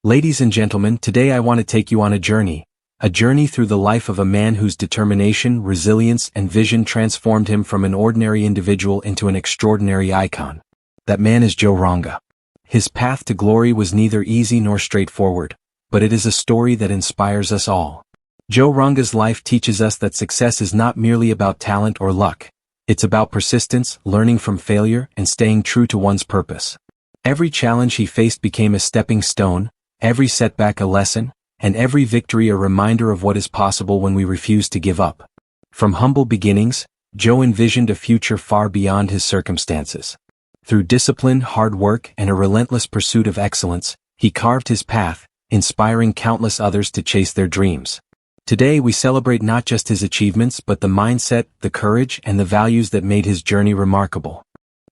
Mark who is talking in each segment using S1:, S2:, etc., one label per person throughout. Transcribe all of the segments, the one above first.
S1: Ladies and gentlemen, today I want to take you on a journey through the life of a man whose determination, resilience, and vision transformed him from an ordinary individual into an extraordinary icon. That man is Joe Ranga. His path to glory was neither easy nor straightforward, but it is a story that inspires us all. Joe Ranga's life teaches us that success is not merely about talent or luck. It's about persistence, learning from failure, and staying true to one's purpose. Every challenge he faced became a stepping stone, every setback a lesson, and every victory a reminder of what is possible when we refuse to give up. From humble beginnings, Joe envisioned a future far beyond his circumstances. Through discipline, hard work, and a relentless pursuit of excellence, he carved his path, inspiring countless others to chase their dreams. Today we celebrate not just his achievements but the mindset, the courage, and the values that made his journey remarkable.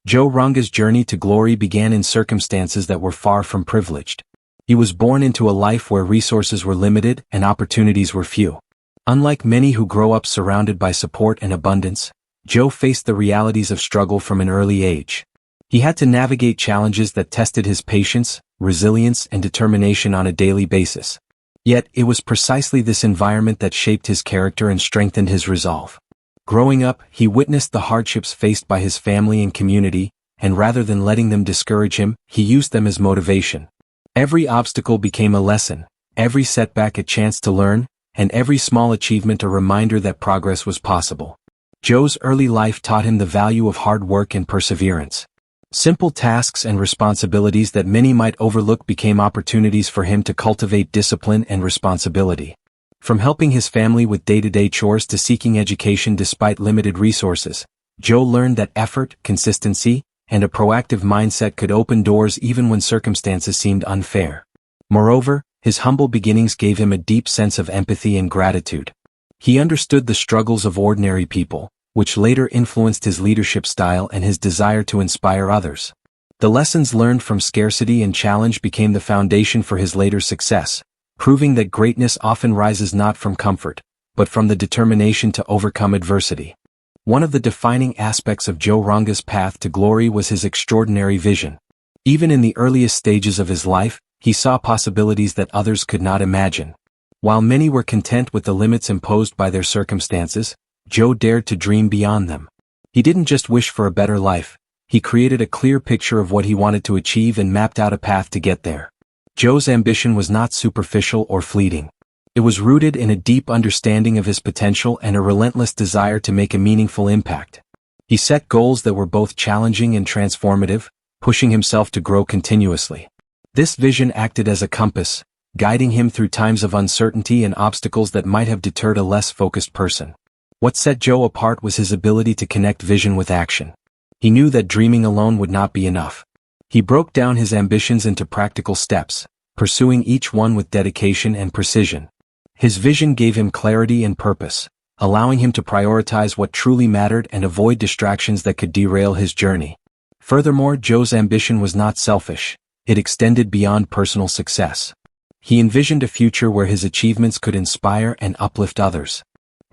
S1: Joe Ranga's journey to glory began in circumstances that were far from privileged. He was born into a life where resources were limited and opportunities were few. Unlike many who grow up surrounded by support and abundance, Joe faced the realities of struggle from an early age. He had to navigate challenges that tested his patience, resilience, and determination on a daily basis. Yet, it was precisely this environment that shaped his character and strengthened his resolve. Growing up, he witnessed the hardships faced by his family and community, and rather than letting them discourage him, he used them as motivation. Every obstacle became a lesson, every setback a chance to learn, and every small achievement a reminder that progress was possible. Joe's early life taught him the value of hard work and perseverance. Simple tasks and responsibilities that many might overlook became opportunities for him to cultivate discipline and responsibility. From helping his family with day-to-day chores to seeking education despite limited resources, Joe learned that effort, consistency, and a proactive mindset could open doors even when circumstances seemed unfair. Moreover, his humble beginnings gave him a deep sense of empathy and gratitude. He understood the struggles of ordinary people, which later influenced his leadership style and his desire to inspire others. The lessons learned from scarcity and challenge became the foundation for his later success, proving that greatness often rises not from comfort, but from the determination to overcome adversity. One of the defining aspects of Joe Ranga's path to glory was his extraordinary vision. Even in the earliest stages of his life, he saw possibilities that others could not imagine. While many were content with the limits imposed by their circumstances, Joe dared to dream beyond them. He didn't just wish for a better life, he created a clear picture of what he wanted to achieve and mapped out a path to get there. Joe's ambition was not superficial or fleeting. It was rooted in a deep understanding of his potential and a relentless desire to make a meaningful impact. He set goals that were both challenging and transformative, pushing himself to grow continuously. This vision acted as a compass, guiding him through times of uncertainty and obstacles that might have deterred a less focused person. What set Joe apart was his ability to connect vision with action. He knew that dreaming alone would not be enough. He broke down his ambitions into practical steps, pursuing each one with dedication and precision. His vision gave him clarity and purpose, allowing him to prioritize what truly mattered and avoid distractions that could derail his journey. Furthermore, Joe's ambition was not selfish. It extended beyond personal success. He envisioned a future where his achievements could inspire and uplift others.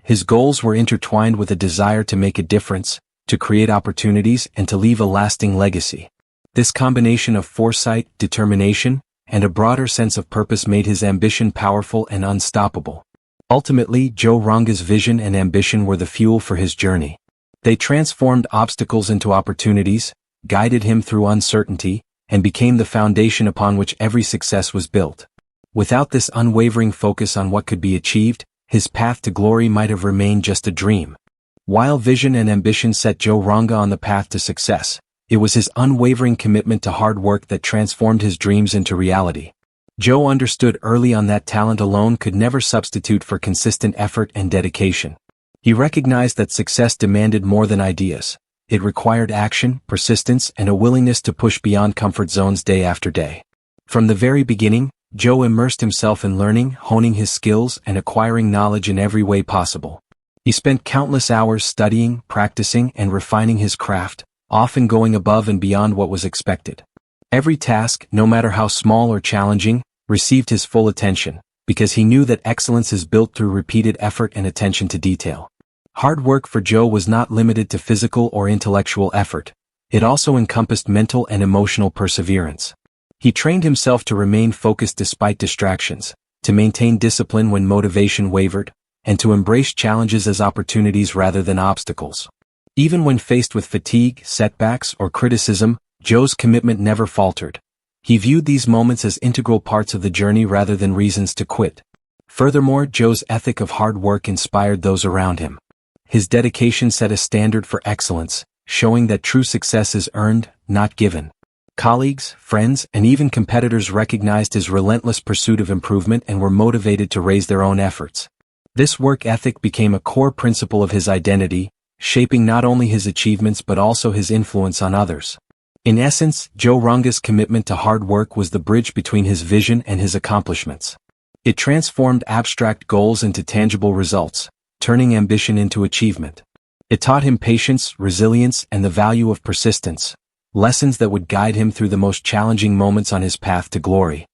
S1: His goals were intertwined with a desire to make a difference, to create opportunities, and to leave a lasting legacy. This combination of foresight, determination, and a broader sense of purpose made his ambition powerful and unstoppable. Ultimately, Joe Ranga's vision and ambition were the fuel for his journey. They transformed obstacles into opportunities, guided him through uncertainty, and became the foundation upon which every success was built. Without this unwavering focus on what could be achieved, his path to glory might have remained just a dream. While vision and ambition set Joe Ranga on the path to success, it was his unwavering commitment to hard work that transformed his dreams into reality. Joe understood early on that talent alone could never substitute for consistent effort and dedication. He recognized that success demanded more than ideas. It required action, persistence, and a willingness to push beyond comfort zones day after day. From the very beginning, Joe immersed himself in learning, honing his skills, and acquiring knowledge in every way possible. He spent countless hours studying, practicing, and refining his craft, often going above and beyond what was expected. Every task, no matter how small or challenging, received his full attention, because he knew that excellence is built through repeated effort and attention to detail. Hard work for Joe was not limited to physical or intellectual effort. It also encompassed mental and emotional perseverance. He trained himself to remain focused despite distractions, to maintain discipline when motivation wavered, and to embrace challenges as opportunities rather than obstacles. Even when faced with fatigue, setbacks, or criticism, Joe's commitment never faltered. He viewed these moments as integral parts of the journey rather than reasons to quit. Furthermore, Joe's ethic of hard work inspired those around him. His dedication set a standard for excellence, showing that true success is earned, not given. Colleagues, friends, and even competitors recognized his relentless pursuit of improvement and were motivated to raise their own efforts. This work ethic became a core principle of his identity, shaping not only his achievements but also his influence on others. In essence, Joe Ranga's commitment to hard work was the bridge between his vision and his accomplishments. It transformed abstract goals into tangible results, turning ambition into achievement. It taught him patience, resilience, and the value of persistence, lessons that would guide him through the most challenging moments on his path to glory.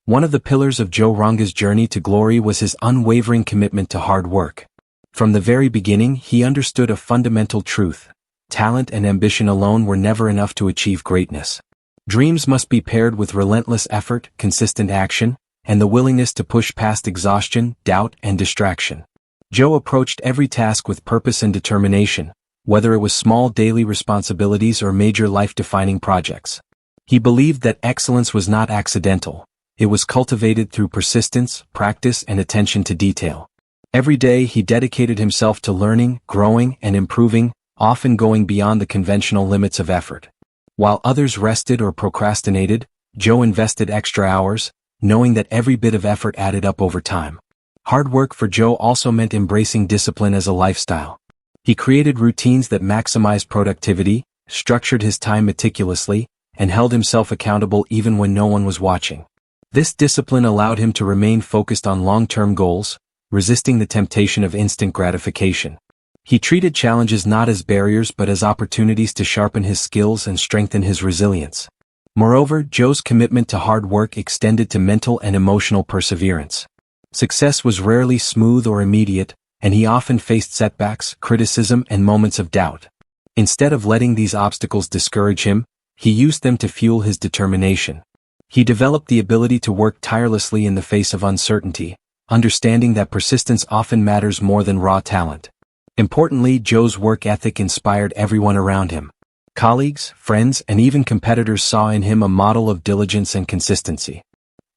S1: One of the pillars of Joe Ranga's journey to glory was his unwavering commitment to hard work. From the very beginning, he understood a fundamental truth: talent and ambition alone were never enough to achieve greatness. Dreams must be paired with relentless effort, consistent action, and the willingness to push past exhaustion, doubt, and distraction. Joe approached every task with purpose and determination, whether it was small daily responsibilities or major life-defining projects. He believed that excellence was not accidental. It was cultivated through persistence, practice, and attention to detail. Every day he dedicated himself to learning, growing, and improving, often going beyond the conventional limits of effort. While others rested or procrastinated, Joe invested extra hours, knowing that every bit of effort added up over time. Hard work for Joe also meant embracing discipline as a lifestyle. He created routines that maximized productivity, structured his time meticulously, and held himself accountable even when no one was watching. This discipline allowed him to remain focused on long-term goals, resisting the temptation of instant gratification. He treated challenges not as barriers but as opportunities to sharpen his skills and strengthen his resilience. Moreover, Joe's commitment to hard work extended to mental and emotional perseverance. Success was rarely smooth or immediate, and he often faced setbacks, criticism, and moments of doubt. Instead of letting these obstacles discourage him, he used them to fuel his determination. He developed the ability to work tirelessly in the face of uncertainty, understanding that persistence often matters more than raw talent. Importantly, Joe's work ethic inspired everyone around him. Colleagues, friends, and even competitors saw in him a model of diligence and consistency.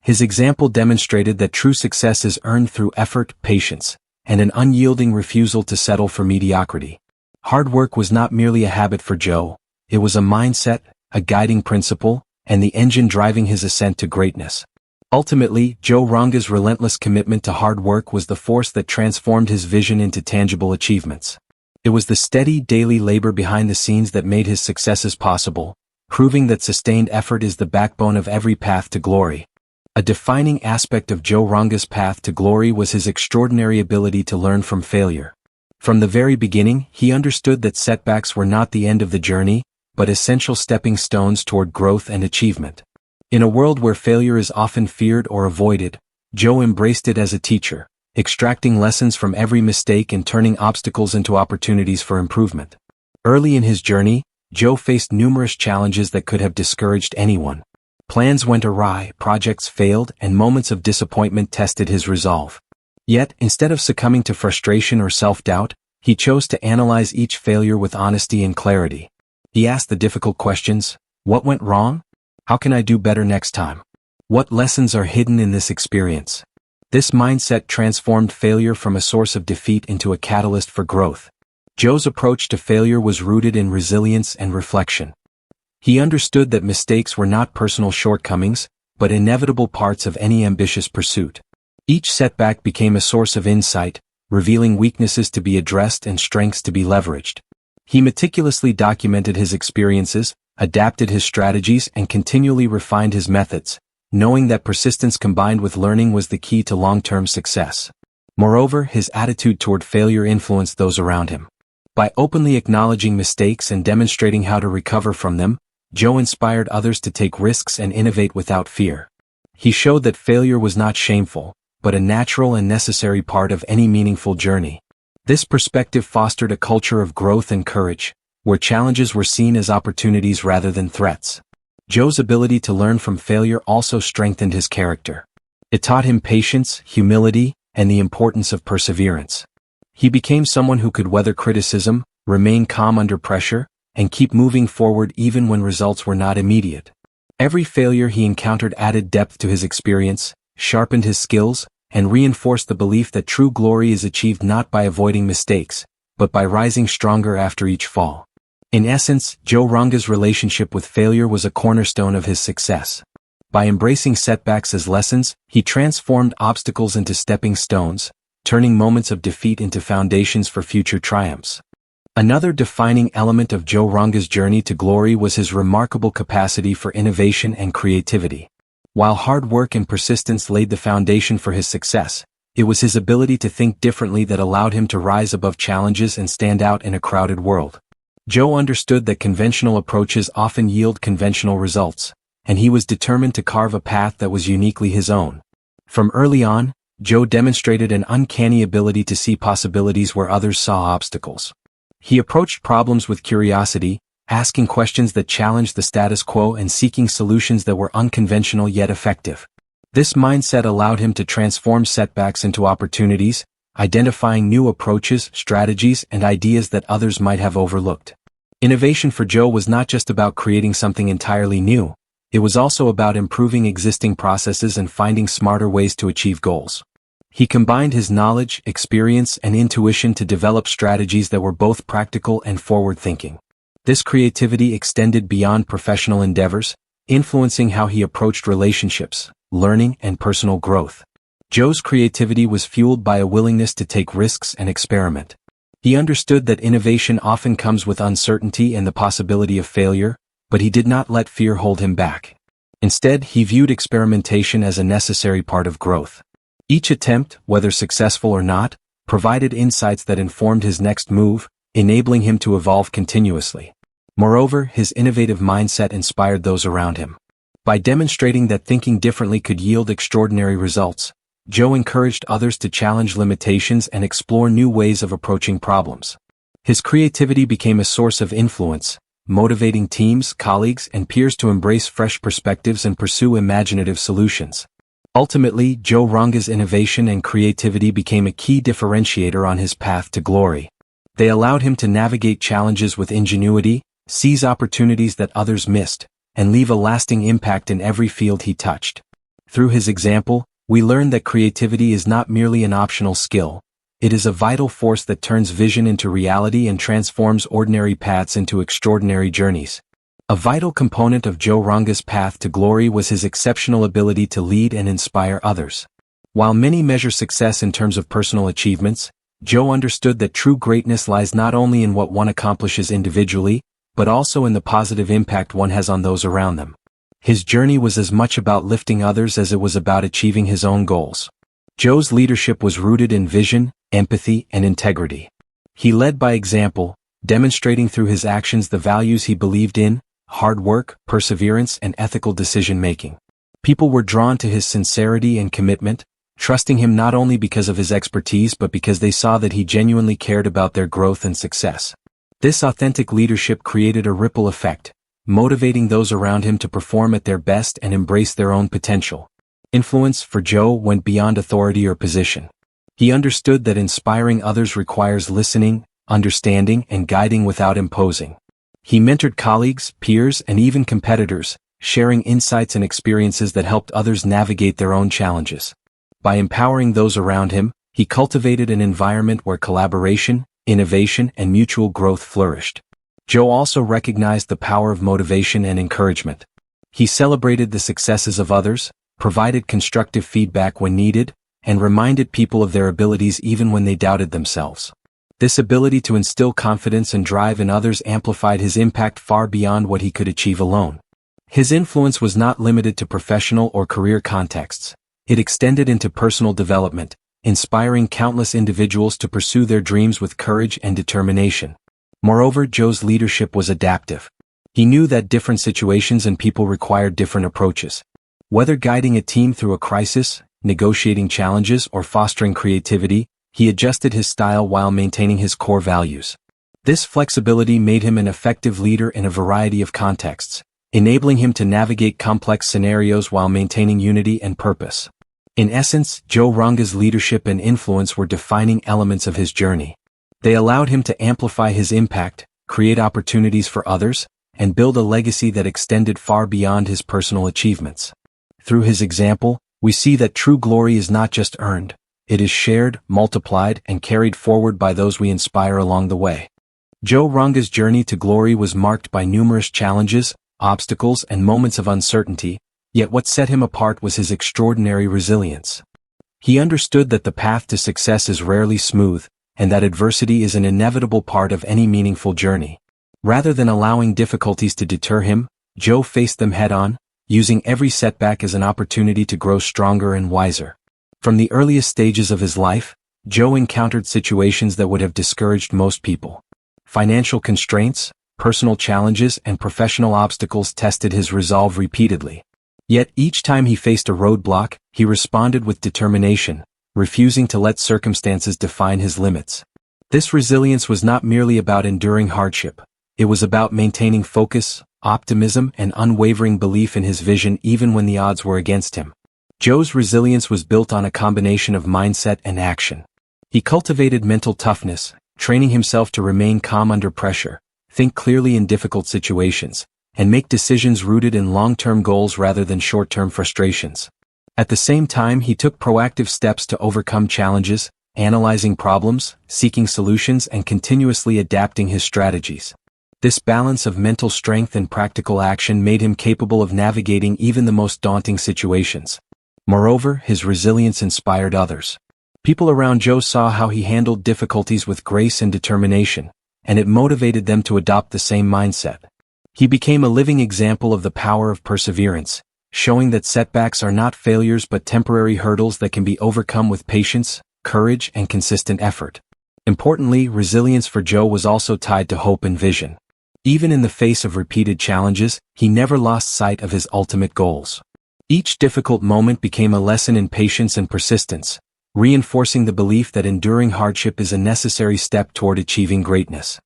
S1: His example demonstrated that true success is earned through effort, patience, and an unyielding refusal to settle for mediocrity. Hard work was not merely a habit for Joe, it was a mindset, a guiding principle, and the engine driving his ascent to greatness. Ultimately, Joe Ranga's relentless commitment to hard work was the force that transformed his vision into tangible achievements. It was the steady, daily labor behind the scenes that made his successes possible, proving that sustained effort is the backbone of every path to glory. A defining aspect of Joe Ranga's path to glory was his extraordinary ability to learn from failure. From the very beginning, he understood that setbacks were not the end of the journey, but essential stepping stones toward growth and achievement. In a world where failure is often feared or avoided, Joe embraced it as a teacher, extracting lessons from every mistake and turning obstacles into opportunities for improvement. Early in his journey, Joe faced numerous challenges that could have discouraged anyone. Plans went awry, projects failed, and moments of disappointment tested his resolve. Yet, instead of succumbing to frustration or self-doubt, he chose to analyze each failure with honesty and clarity. He asked the difficult questions: what went wrong? How can I do better next time? What lessons are hidden in this experience? This mindset transformed failure from a source of defeat into a catalyst for growth. Joe's approach to failure was rooted in resilience and reflection. He understood that mistakes were not personal shortcomings, but inevitable parts of any ambitious pursuit. Each setback became a source of insight, revealing weaknesses to be addressed and strengths to be leveraged. He meticulously documented his experiences, adapted his strategies, and continually refined his methods, knowing that persistence combined with learning was the key to long-term success. Moreover, his attitude toward failure influenced those around him. By openly acknowledging mistakes and demonstrating how to recover from them, Joe inspired others to take risks and innovate without fear. He showed that failure was not shameful, but a natural and necessary part of any meaningful journey. This perspective fostered a culture of growth and courage, where challenges were seen as opportunities rather than threats. Joe's ability to learn from failure also strengthened his character. It taught him patience, humility, and the importance of perseverance. He became someone who could weather criticism, remain calm under pressure, and keep moving forward even when results were not immediate. Every failure he encountered added depth to his experience, sharpened his skills, and reinforced the belief that true glory is achieved not by avoiding mistakes, but by rising stronger after each fall. In essence, Joe Ranga's relationship with failure was a cornerstone of his success. By embracing setbacks as lessons, he transformed obstacles into stepping stones, turning moments of defeat into foundations for future triumphs. Another defining element of Joe Ranga's journey to glory was his remarkable capacity for innovation and creativity. While hard work and persistence laid the foundation for his success, it was his ability to think differently that allowed him to rise above challenges and stand out in a crowded world. Joe understood that conventional approaches often yield conventional results, and he was determined to carve a path that was uniquely his own. From early on, Joe demonstrated an uncanny ability to see possibilities where others saw obstacles. He approached problems with curiosity, asking questions that challenged the status quo and seeking solutions that were unconventional yet effective. This mindset allowed him to transform setbacks into opportunities, identifying new approaches, strategies, and ideas that others might have overlooked. Innovation for Joe was not just about creating something entirely new, it was also about improving existing processes and finding smarter ways to achieve goals. He combined his knowledge, experience, and intuition to develop strategies that were both practical and forward-thinking. This creativity extended beyond professional endeavors, influencing how he approached relationships, learning, and personal growth. Joe's creativity was fueled by a willingness to take risks and experiment. He understood that innovation often comes with uncertainty and the possibility of failure, but he did not let fear hold him back. Instead, he viewed experimentation as a necessary part of growth. Each attempt, whether successful or not, provided insights that informed his next move, enabling him to evolve continuously. Moreover, his innovative mindset inspired those around him. By demonstrating that thinking differently could yield extraordinary results, Joe encouraged others to challenge limitations and explore new ways of approaching problems. His creativity became a source of influence, motivating teams, colleagues, and peers to embrace fresh perspectives and pursue imaginative solutions. Ultimately, Joe Ranga's innovation and creativity became a key differentiator on his path to glory. They allowed him to navigate challenges with ingenuity, seize opportunities that others missed, and leave a lasting impact in every field he touched. Through his example, we learn that creativity is not merely an optional skill, it is a vital force that turns vision into reality and transforms ordinary paths into extraordinary journeys. A vital component of Joe Ranga's path to glory was his exceptional ability to lead and inspire others. While many measure success in terms of personal achievements, Joe understood that true greatness lies not only in what one accomplishes individually, but also in the positive impact one has on those around them. His journey was as much about lifting others as it was about achieving his own goals. Joe's leadership was rooted in vision, empathy, and integrity. He led by example, demonstrating through his actions the values he believed in: hard work, perseverance, and ethical decision-making. People were drawn to his sincerity and commitment, trusting him not only because of his expertise but because they saw that he genuinely cared about their growth and success. This authentic leadership created a ripple effect, motivating those around him to perform at their best and embrace their own potential. Influence for Joe went beyond authority or position. He understood that inspiring others requires listening, understanding, and guiding without imposing. He mentored colleagues, peers, and even competitors, sharing insights and experiences that helped others navigate their own challenges. By empowering those around him, he cultivated an environment where collaboration, innovation, and mutual growth flourished. Joe also recognized the power of motivation and encouragement. He celebrated the successes of others, provided constructive feedback when needed, and reminded people of their abilities even when they doubted themselves. This ability to instill confidence and drive in others amplified his impact far beyond what he could achieve alone. His influence was not limited to professional or career contexts. It extended into personal development, inspiring countless individuals to pursue their dreams with courage and determination. Moreover, Joe's leadership was adaptive. He knew that different situations and people required different approaches. Whether guiding a team through a crisis, negotiating challenges, or fostering creativity, he adjusted his style while maintaining his core values. This flexibility made him an effective leader in a variety of contexts, enabling him to navigate complex scenarios while maintaining unity and purpose. In essence, Joe Ranga's leadership and influence were defining elements of his journey. They allowed him to amplify his impact, create opportunities for others, and build a legacy that extended far beyond his personal achievements. Through his example, we see that true glory is not just earned, it is shared, multiplied, and carried forward by those we inspire along the way. Joe Ranga's journey to glory was marked by numerous challenges, obstacles, and moments of uncertainty, yet what set him apart was his extraordinary resilience. He understood that the path to success is rarely smooth, and that adversity is an inevitable part of any meaningful journey. Rather than allowing difficulties to deter him, Joe faced them head-on, using every setback as an opportunity to grow stronger and wiser. From the earliest stages of his life, Joe encountered situations that would have discouraged most people. Financial constraints, personal challenges, and professional obstacles tested his resolve repeatedly. Yet each time he faced a roadblock, he responded with determination, refusing to let circumstances define his limits. This resilience was not merely about enduring hardship. It was about maintaining focus, optimism, and unwavering belief in his vision even when the odds were against him. Joe's resilience was built on a combination of mindset and action. He cultivated mental toughness, training himself to remain calm under pressure, think clearly in difficult situations, and make decisions rooted in long-term goals rather than short-term frustrations. At the same time, he took proactive steps to overcome challenges, analyzing problems, seeking solutions, and continuously adapting his strategies. This balance of mental strength and practical action made him capable of navigating even the most daunting situations. Moreover, his resilience inspired others. People around Joe saw how he handled difficulties with grace and determination, and it motivated them to adopt the same mindset. He became a living example of the power of perseverance, showing that setbacks are not failures but temporary hurdles that can be overcome with patience, courage, and consistent effort. Importantly, resilience for Joe was also tied to hope and vision. Even in the face of repeated challenges, he never lost sight of his ultimate goals. Each difficult moment became a lesson in patience and persistence, reinforcing the belief that enduring hardship is a necessary step toward achieving greatness.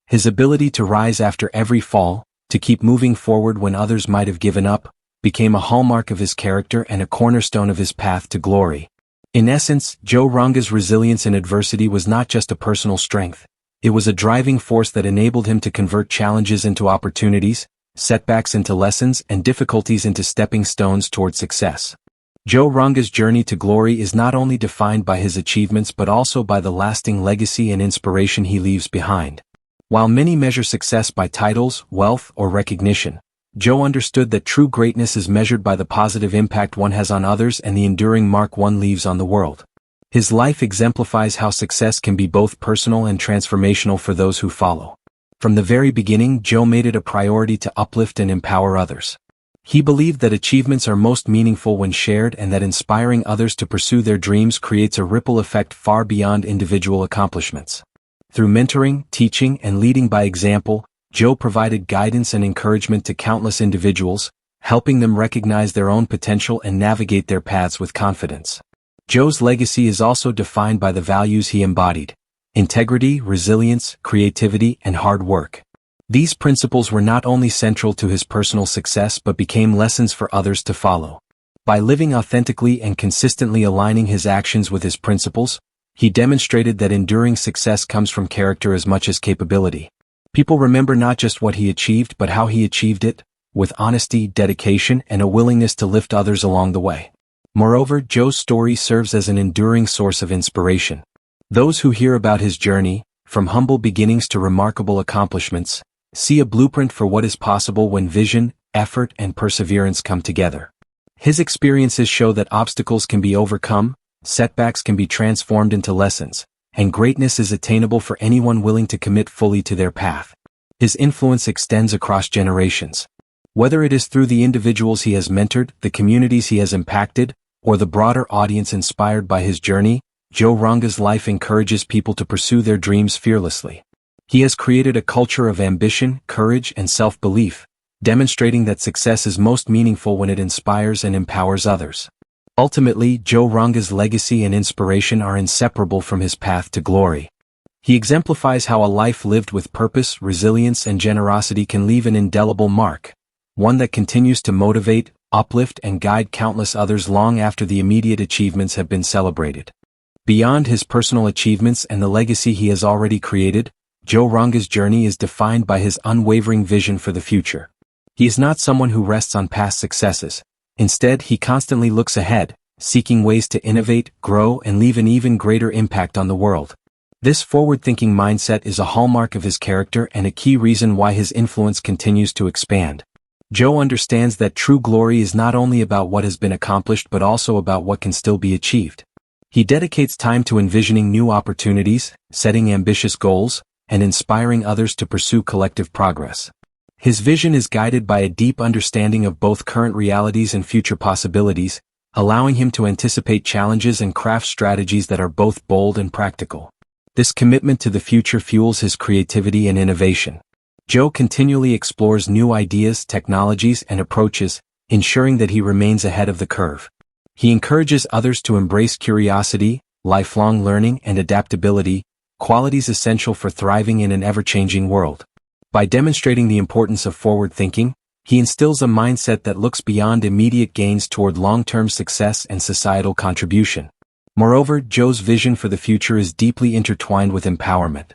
S1: His ability to rise after every fall, to keep moving forward when others might have given up, became a hallmark of his character and a cornerstone of his path to glory. In essence, Joe Ranga's resilience in adversity was not just a personal strength. It was a driving force that enabled him to convert challenges into opportunities, setbacks into lessons, and difficulties into stepping stones toward success. Joe Ranga's journey to glory is not only defined by his achievements but also by the lasting legacy and inspiration he leaves behind. While many measure success by titles, wealth, or recognition, Joe understood that true greatness is measured by the positive impact one has on others and the enduring mark one leaves on the world. His life exemplifies how success can be both personal and transformational for those who follow. From the very beginning, Joe made it a priority to uplift and empower others. He believed that achievements are most meaningful when shared and that inspiring others to pursue their dreams creates a ripple effect far beyond individual accomplishments. Through mentoring, teaching, and leading by example, Joe provided guidance and encouragement to countless individuals, helping them recognize their own potential and navigate their paths with confidence. Joe's legacy is also defined by the values he embodied: integrity, resilience, creativity, and hard work. These principles were not only central to his personal success but became lessons for others to follow. By living authentically and consistently aligning his actions with his principles, he demonstrated that enduring success comes from character as much as capability. People remember not just what he achieved but how he achieved it, with honesty, dedication, and a willingness to lift others along the way. Moreover, Joe's story serves as an enduring source of inspiration. Those who hear about his journey, from humble beginnings to remarkable accomplishments, see a blueprint for what is possible when vision, effort, and perseverance come together. His experiences show that obstacles can be overcome, setbacks can be transformed into lessons, and greatness is attainable for anyone willing to commit fully to their path. His influence extends across generations. Whether it is through the individuals he has mentored, the communities he has impacted, or the broader audience inspired by his journey, Joe Ranga's life encourages people to pursue their dreams fearlessly. He has created a culture of ambition, courage, and self-belief, demonstrating that success is most meaningful when it inspires and empowers others. Ultimately, Joe Ranga's legacy and inspiration are inseparable from his path to glory. He exemplifies how a life lived with purpose, resilience, and generosity can leave an indelible mark, one that continues to motivate, uplift, and guide countless others long after the immediate achievements have been celebrated. Beyond his personal achievements and the legacy he has already created, Joe Ranga's journey is defined by his unwavering vision for the future. He is not someone who rests on past successes. Instead, he constantly looks ahead, seeking ways to innovate, grow, and leave an even greater impact on the world. This forward-thinking mindset is a hallmark of his character and a key reason why his influence continues to expand. Joe understands that true glory is not only about what has been accomplished but also about what can still be achieved. He dedicates time to envisioning new opportunities, setting ambitious goals, and inspiring others to pursue collective progress. His vision is guided by a deep understanding of both current realities and future possibilities, allowing him to anticipate challenges and craft strategies that are both bold and practical. This commitment to the future fuels his creativity and innovation. Joe continually explores new ideas, technologies, and approaches, ensuring that he remains ahead of the curve. He encourages others to embrace curiosity, lifelong learning, and adaptability, qualities essential for thriving in an ever-changing world. By demonstrating the importance of forward thinking, he instills a mindset that looks beyond immediate gains toward long-term success and societal contribution. Moreover, Joe's vision for the future is deeply intertwined with empowerment.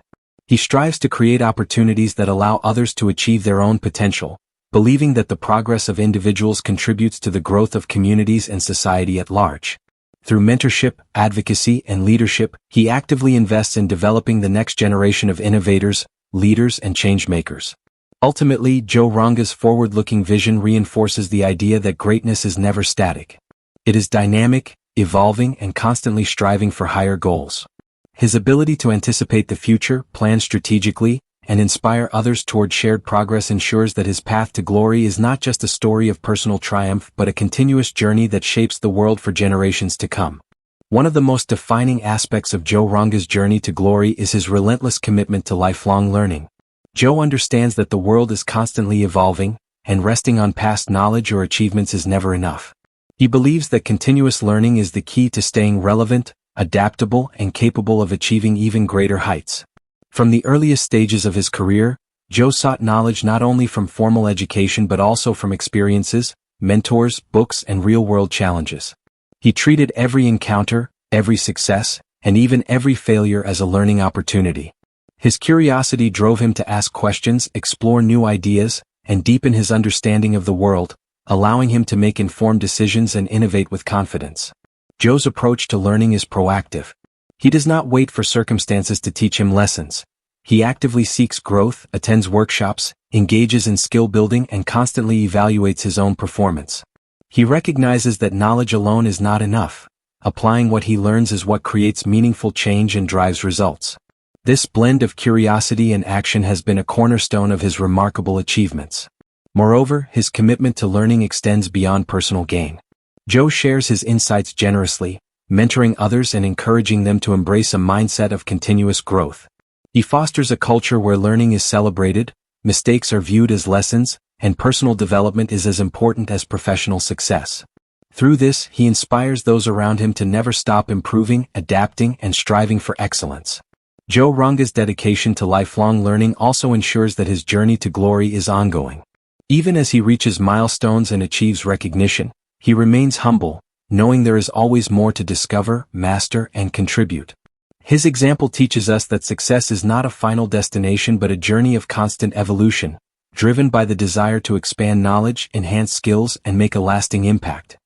S1: He strives to create opportunities that allow others to achieve their own potential, believing that the progress of individuals contributes to the growth of communities and society at large. Through mentorship, advocacy, and leadership, he actively invests in developing the next generation of innovators, leaders, and changemakers. Ultimately, Joe Ranga's forward-looking vision reinforces the idea that greatness is never static. It is dynamic, evolving, and constantly striving for higher goals. His ability to anticipate the future, plan strategically, and inspire others toward shared progress ensures that his path to glory is not just a story of personal triumph but a continuous journey that shapes the world for generations to come. One of the most defining aspects of Joe Ranga's journey to glory is his relentless commitment to lifelong learning. Joe understands that the world is constantly evolving, and resting on past knowledge or achievements is never enough. He believes that continuous learning is the key to staying relevant, adaptable, and capable of achieving even greater heights. From the earliest stages of his career, Joe sought knowledge not only from formal education but also from experiences, mentors, books, and real-world challenges. He treated every encounter, every success, and even every failure as a learning opportunity. His curiosity drove him to ask questions, explore new ideas, and deepen his understanding of the world, allowing him to make informed decisions and innovate with confidence. Joe's approach to learning is proactive. He does not wait for circumstances to teach him lessons. He actively seeks growth, attends workshops, engages in skill building, and constantly evaluates his own performance. He recognizes that knowledge alone is not enough. Applying what he learns is what creates meaningful change and drives results. This blend of curiosity and action has been a cornerstone of his remarkable achievements. Moreover, his commitment to learning extends beyond personal gain. Joe shares his insights generously, mentoring others and encouraging them to embrace a mindset of continuous growth. He fosters a culture where learning is celebrated, mistakes are viewed as lessons, and personal development is as important as professional success. Through this, he inspires those around him to never stop improving, adapting, and striving for excellence. Joe Ranga's dedication to lifelong learning also ensures that his journey to glory is ongoing. Even as he reaches milestones and achieves recognition, he remains humble, knowing there is always more to discover, master, and contribute. His example teaches us that success is not a final destination but a journey of constant evolution, driven by the desire to expand knowledge, enhance skills, and make a lasting impact.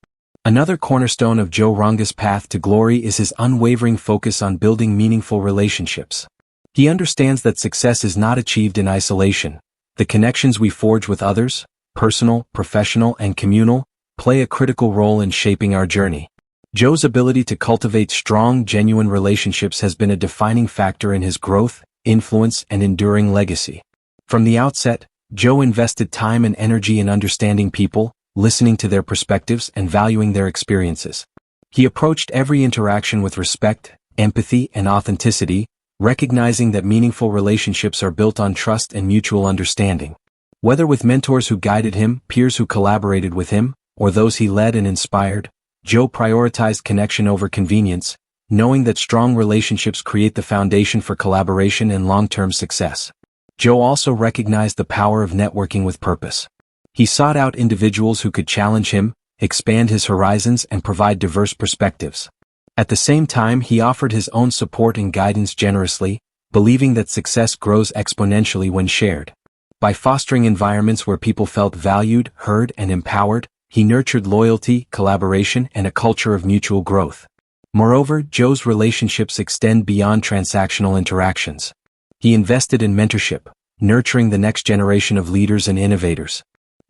S1: Another cornerstone of Joe Ranga's path to glory is his unwavering focus on building meaningful relationships. He understands that success is not achieved in isolation. The connections we forge with others, personal, professional, and communal, play a critical role in shaping our journey. Joe's ability to cultivate strong, genuine relationships has been a defining factor in his growth, influence, and enduring legacy. From the outset, Joe invested time and energy in understanding people, listening to their perspectives, and valuing their experiences. He approached every interaction with respect, empathy, and authenticity, recognizing that meaningful relationships are built on trust and mutual understanding. Whether with mentors who guided him, peers who collaborated with him, or those he led and inspired, Joe prioritized connection over convenience, knowing that strong relationships create the foundation for collaboration and long-term success. Joe also recognized the power of networking with purpose. He sought out individuals who could challenge him, expand his horizons, and provide diverse perspectives. At the same time, he offered his own support and guidance generously, believing that success grows exponentially when shared. By fostering environments where people felt valued, heard, and empowered, he nurtured loyalty, collaboration, and a culture of mutual growth. Moreover, Joe's relationships extend beyond transactional interactions. He invested in mentorship, nurturing the next generation of leaders and innovators.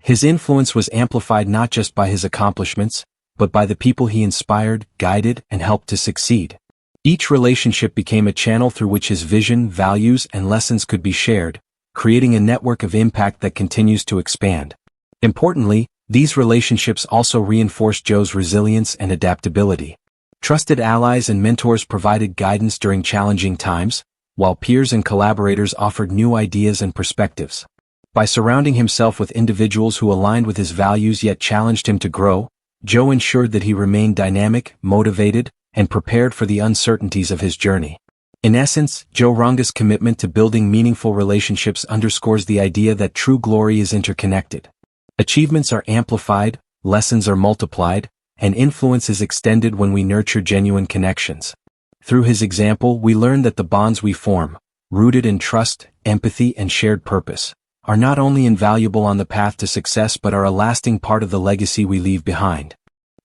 S1: His influence was amplified not just by his accomplishments, but by the people he inspired, guided, and helped to succeed. Each relationship became a channel through which his vision, values, and lessons could be shared, creating a network of impact that continues to expand. Importantly, these relationships also reinforced Joe's resilience and adaptability. Trusted allies and mentors provided guidance during challenging times, while peers and collaborators offered new ideas and perspectives. By surrounding himself with individuals who aligned with his values yet challenged him to grow, Joe ensured that he remained dynamic, motivated, and prepared for the uncertainties of his journey. In essence, Joe Ranga's commitment to building meaningful relationships underscores the idea that true glory is interconnected. Achievements are amplified, lessons are multiplied, and influence is extended when we nurture genuine connections. Through his example, we learn that the bonds we form, rooted in trust, empathy, and shared purpose, are not only invaluable on the path to success but are a lasting part of the legacy we leave behind.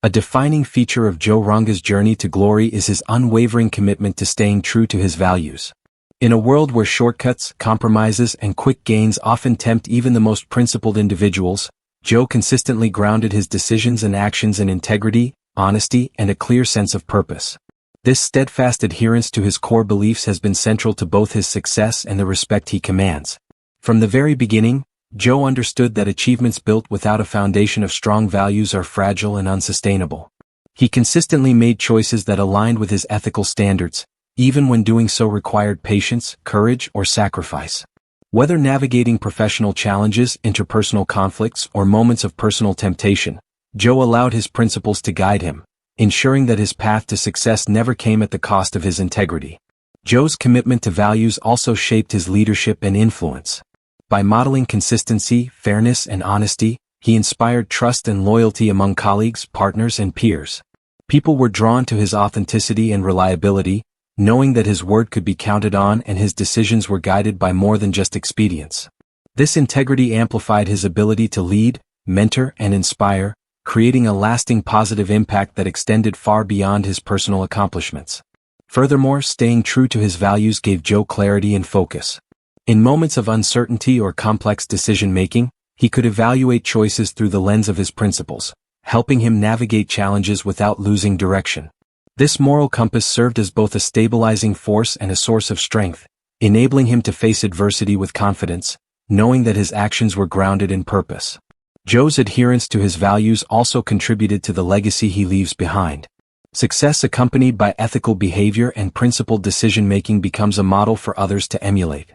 S1: A defining feature of Joe Ranga's journey to glory is his unwavering commitment to staying true to his values. In a world where shortcuts, compromises, and quick gains often tempt even the most principled individuals, Joe consistently grounded his decisions and actions in integrity, honesty, and a clear sense of purpose. This steadfast adherence to his core beliefs has been central to both his success and the respect he commands. From the very beginning, Joe understood that achievements built without a foundation of strong values are fragile and unsustainable. He consistently made choices that aligned with his ethical standards, even when doing so required patience, courage, or sacrifice. Whether navigating professional challenges, interpersonal conflicts, or moments of personal temptation, Joe allowed his principles to guide him, ensuring that his path to success never came at the cost of his integrity. Joe's commitment to values also shaped his leadership and influence. By modeling consistency, fairness, and honesty, he inspired trust and loyalty among colleagues, partners, and peers. People were drawn to his authenticity and reliability, knowing that his word could be counted on and his decisions were guided by more than just expedience. This integrity amplified his ability to lead, mentor, and inspire, creating a lasting positive impact that extended far beyond his personal accomplishments. Furthermore, staying true to his values gave Joe clarity and focus. In moments of uncertainty or complex decision-making, he could evaluate choices through the lens of his principles, helping him navigate challenges without losing direction. This moral compass served as both a stabilizing force and a source of strength, enabling him to face adversity with confidence, knowing that his actions were grounded in purpose. Joe's adherence to his values also contributed to the legacy he leaves behind. Success accompanied by ethical behavior and principled decision-making becomes a model for others to emulate.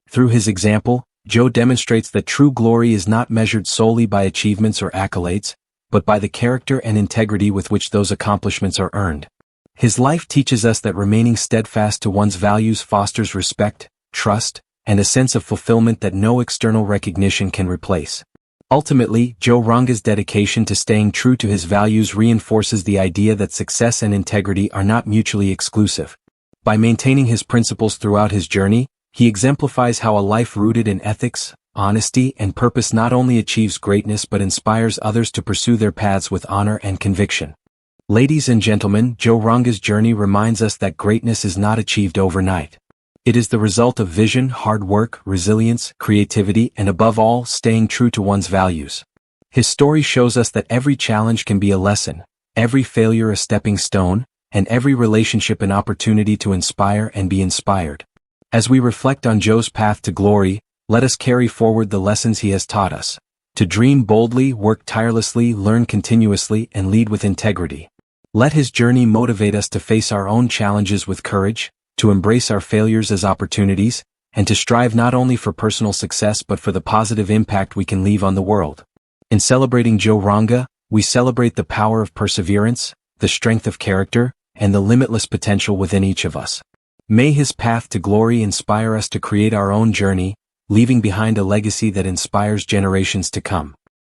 S1: Through his example, Joe demonstrates that true glory is not measured solely by achievements or accolades, but by the character and integrity with which those accomplishments are earned. His life teaches us that remaining steadfast to one's values fosters respect, trust, and a sense of fulfillment that no external recognition can replace. Ultimately, Joe Ranga's dedication to staying true to his values reinforces the idea that success and integrity are not mutually exclusive. By maintaining his principles throughout his journey, he exemplifies how a life rooted in ethics, honesty, and purpose not only achieves greatness but inspires others to pursue their paths with honor and conviction. Ladies and gentlemen, Joe Ranga's journey reminds us that greatness is not achieved overnight. It is the result of vision, hard work, resilience, creativity, and above all, staying true to one's values. His story shows us that every challenge can be a lesson, every failure a stepping stone, and every relationship an opportunity to inspire and be inspired. As we reflect on Joe's path to glory, let us carry forward the lessons he has taught us. To dream boldly, work tirelessly, learn continuously, and lead with integrity. Let his journey motivate us to face our own challenges with courage, to embrace our failures as opportunities, and to strive not only for personal success but for the positive impact we can leave on the world. In celebrating Joe Ranga, we celebrate the power of perseverance, the strength of character, and the limitless potential within each of us. May his path to glory inspire us to create our own journey, leaving behind a legacy that inspires generations to come.